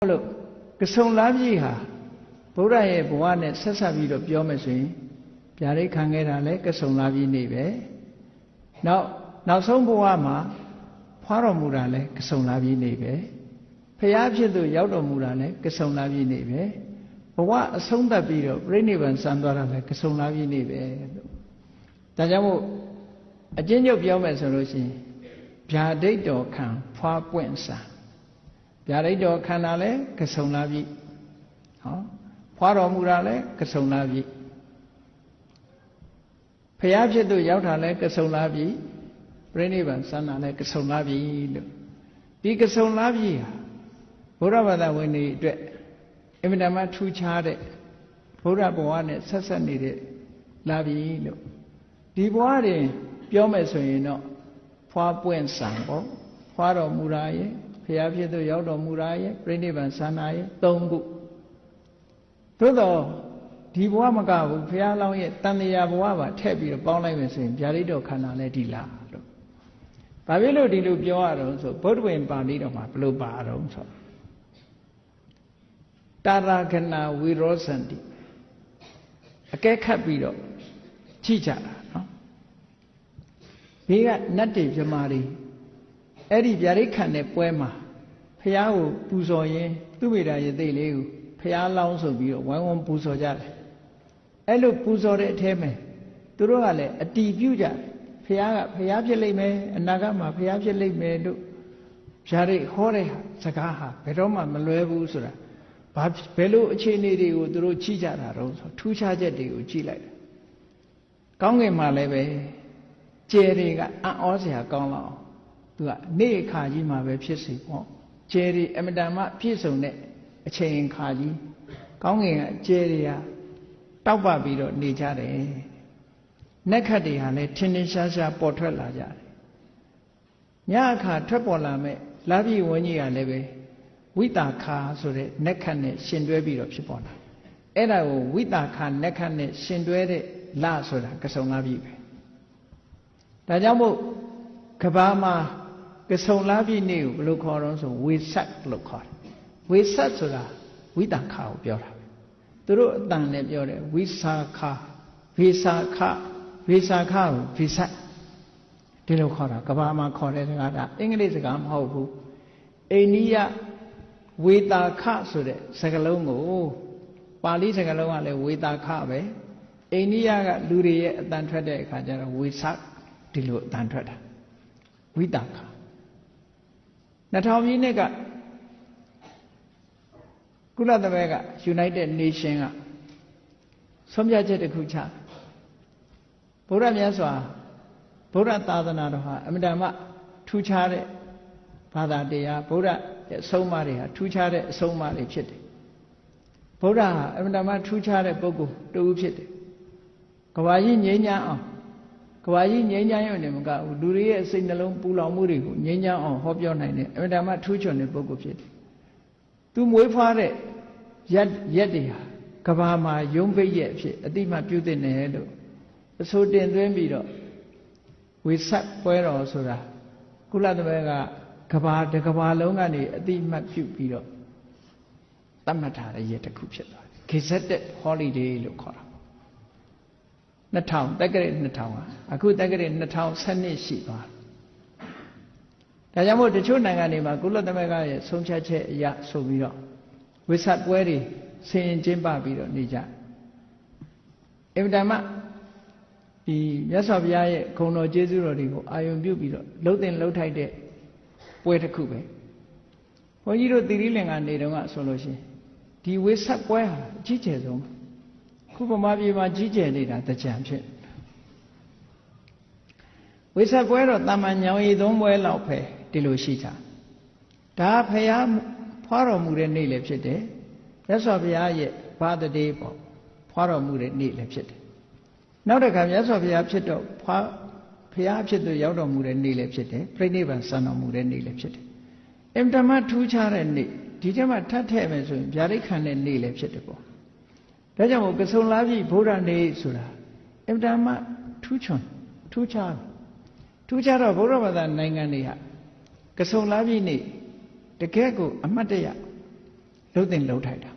လို့ကဆုံလားပြည့်ဟာဗုဒ္ဓရဲ့ဘဝနဲ့ဆက်ဆက်ပြီးတော့ပြောမယ်ဆိုရင်ဗျာဒိတ်ခံခဲ့တာလဲကဆုံလားပြည့်နေပဲနောက်ဆုံးဘဝမှာဖွားတော်မူတာလဲကဆုံလားပြည့်နေပဲဖျားဖြစ်သူရောက်တော်မူတာလဲကဆုံလားပြည့်နေပဲဘဝအဆုံးသတ်ပြီးတော့ပြိဋိဘံစံသွားတာလဲကဆုံလားပြည့်နေပဲလို့ဒါကြောင့်မို့အကျဉ်းချုပ်ပြောမယ်ဆိုလို့ရှိရင်ဗျာဒိတ်တော်ခံဖွားပွင့်စံဗျာဒိတ်တော်ခန္ဓာလဲကဆုံလားပြည့်ဖွားတော်မူတာလဲကဆုံလားပြည့်ဖျားဖြစ်သူရောက်တာလဲကဆုံလားပြည့်ပြိဋိဘံစံတာလဲကဆုံလားပြည့်လို့ဒီကဆုံလားပြည့်ဟာဘုရားဘာသာဝင်တွေအတွက်အင်မတန်မှထူးခြားတဲ့ဘုရားဘဝနဲ့ဆက်ဆက်နေတဲ့လားပြည့်လို့ဒီဘဝတွင်ပြောမယ်ဆိုရင်တော့ဖွားပွင့်စံပေါ့ဖွားတော်မူတာရဲ့ဖျားဖြစ်သူရောက်တော်မူတာရဲ့ပြိဋိဘံစံတာရဲ့၃ခုသို့တော့ဒီဘဝမကဘူးဘုရားလောင်းရဲ့တန်တရားဘဝပါထည့်ပြီးတော့ပေါင်းလိုက်မယ်ဆိုရင်ဗျာဒိတ်တော်ခန္ဓာလည်းဒီလားလို့ဘာဖြစ်လို့ဒီလိုပြောရတော့ဆိုဗုဒ္ဓဝင်ပါဠိတော်မှာဘယ်လိုပါတော့ဆိုတာရခဏဝိရောစန္တိအကဲခတ်ပြီးတော့ကြည့်ကြတာနော်ဘေးကနတ်တွေပြမာတွေအဲ့ဒီဗျာဒိတ်ခံတဲ့ပွဲမှာဘုရားကိုပူဇော်ရင်သူ့မိသားရဲ့သိလေးကိုဘုရားလောင်းဆိုပြီးတော့ဝိုင်းဝန်းပူဇော်ကြတယ်အဲ့လိုပူဇော်တဲ့အထဲမှာသူတို့ကလည်းအတီးပြုကြတယ်ဘုရားကဘုရားဖြစ်လိမ့်မယ်အနာဂတ်မှာဘုရားဖြစ်လိမ့်မယ်လို့ဗျာဒိတ်ဟောတဲ့စကားဟာဘယ်တော့မှမလွဲဘူးဆိုတာဘယ်လိုအခြေအနေတွေကိုသူတို့ကြည့်ကြတာတော့ဆိုထူးခြားချက်တွေကိုကြည့်လိုက်တယ်ကောင်းကင်မှာလည်းပဲကျယ်တွေကအံ့ဩစရာကောင်းလောက်သူကနေ့အခါကြီးမှာပဲဖြစ်စီပေါ့ကျယ်တွေအမတန်မှပြည့်စုံတဲ့အချိန်အခါကြီးကောင်းကင်ကကျယ်တွေကတောက်ပပြီးတော့နေကြတယ်နက်ခတ်တွေဟာလည်းထင်းထင်းရှားရှားပေါ်ထွက်လာကြတယ်ညအခါထွက်ပေါ်လာမဲ့လာပြီဝန်းကြီးကလည်းပဲဝိတာခါဆိုတဲ့နက်ခတ်နဲ့ရှင်တွဲပြီးတော့ဖြစ်ပေါ်လာအဲ့ဒါကိုဝိတာခါနက်ခတ်နဲ့ရှင်တွဲတဲ့လဆိုတာကဆုံလားပြီပဲဒါကြောင့်မို့ကဘာမှာကဆုံလားပြီနေ့ကိုဘယ်လိုခေါ်တော့ဆိုဝေဆက်လို့ခေါ်တယ်ဝေဆက်ဆိုတာဝိတာခါကိုပြောတာသူတို့အတန်နဲ့ပြောတယ်ဝိစာခဝေစာခဝေစာခကိုဝေဆက်ဒီလိုခေါ်တာကဘာမှာခေါ်တဲ့စကားဒါအင်္ဂလိပ်စကားမဟုတ်ဘူးအိန္ဒိယဝေတာခဆိုတဲ့စကားလုံးကိုပါဠိစကားလုံးကလည်းဝေတာခပဲအိန္ဒိယကလူတွေရဲ့အတန်ထွက်တဲ့အခါကျတော့ဝေဆက်ဒီလိုအတန်ထွက်တာဝိတာခ2000ပြည့်နှစ်ကကုလသမဂ္ဂ United Nation ကဆုံးဖြတ်ချက်တစ်ခုချဗုဒ္ဓမြတ်စွာဗုဒ္ဓသာသနာတော်ဟာအမြဲတမ်းထူးခြားတဲ့ဘာသာတရားဗုဒ္ဓရဲ့အဆုံးအမတွေဟာထူးခြားတဲ့အဆုံးအမတွေဖြစ်တယ်ဗုဒ္ဓဟာအမြဲတမ်းထူးခြားတဲ့ပုဂ္ဂိုလ်တူဖြစ်တယ်ကဘာကြီးငြိမ်းချမ်းအောင်ကဘာကြီးငြိမ်းချမ်းရုံနဲ့မကဘူးလူတွေရဲ့စိတ်နှလုံးပူလောင်မှုတွေကိုငြိမ်းချမ်းအောင်ဟောပြောနိုင်တဲ့အမြဲတမ်းထူးချွန်တဲ့ပုဂ္ဂိုလ်ဖြစ်တယ်သူမွေးဖွားတဲ့ရက်တွေဟာကဘာမှာယုံပိတ်ရဲ့အဖြစ်အတိမပြုသင့်တယ်လို့အဆိုတင်သွင်းပြီးတော့ဝေဆက်ပွဲတော်ဆိုတာကုလသမဂ္ဂကဘာတစ်ကဘာလုံးကနေအတိမပြုပြီးတော့သတ်မှတ်ထားတဲ့ရက်တစ်ခုဖြစ်သွားတယ် Gazetted Holiday လို့ခေါ်တာ2000တက္ကရာ2000ဟာအခုတက္ကရာ2012ရှိသွားတယ်ဒါကြောင့်မို့တချို့နိုင်ငံတွေမှာကုလသမဂ္ဂရဲ့ဆုံးဖြတ်ချက်အရဆိုပြီးတော့ဝိဆက်ပွဲတွေဆင်ရင်ကျင်းပပြီးတော့နေကြအင်မတန်မှဒီမြတ်စွာဘုရားရဲ့ဂုဏ်တော်ကျေးဇူးတော်တွေကိုအာရုံပြုပြီးတော့လှုပ်တင်လှုပ်ထိုက်တဲ့ပွဲတစ်ခုပဲဘုန်းကြီးတို့သီရိလင်္ကာနေတုန်းကဆိုလို့ရှိရင်ဒီဝိဆက်ပွဲဟာအကြီးကျယ်ဆုံးခုဗမာပြည်မှာကြီးကျယ်နေတာတကြံဖြစ်ဝိဆက်ပွဲတော့တာမန်ညောင်ရည်သုံးပွဲလောက်ပဲဒီလိုရှိကြဒါဖရာဖွားတော်မူတဲ့နေ့လည်းဖြစ်တယ်မြတ်စွာဘုရားရဲ့ဘာတတေးပေါ့ဖွားတော်မူတဲ့နေ့လည်းဖြစ်တယ်နောက်တစ်ခါမြတ်စွာဘုရားဖြစ်တော့ဘုရားဖြစ်သူရောက်တော်မူတဲ့နေ့လည်းဖြစ်တယ်ပြိဋိဘံစံတော်မူတဲ့နေ့လည်းဖြစ်တယ်အင်တမထူးခြားတဲ့နေ့ဒီထဲမှာထပ်ထည့်မယ်ဆိုရင်ဗျာဒိတ်ခံတဲ့နေ့လည်းဖြစ်တယ်ပေါ့ဒါကြောင့်မို့ကဆုံလားပြီဗုဒ္ဓနေ့ဆိုတာအင်တမထူးချွန်ထူးခြားတော့ဗုဒ္ဓဘာသာနိုင်ငံတွေဟာကဆုံလားပြီနေ့တကယ့်ကိုအမှတ်တရ လှုပ်တင်လှုပ်ထိုက်တာ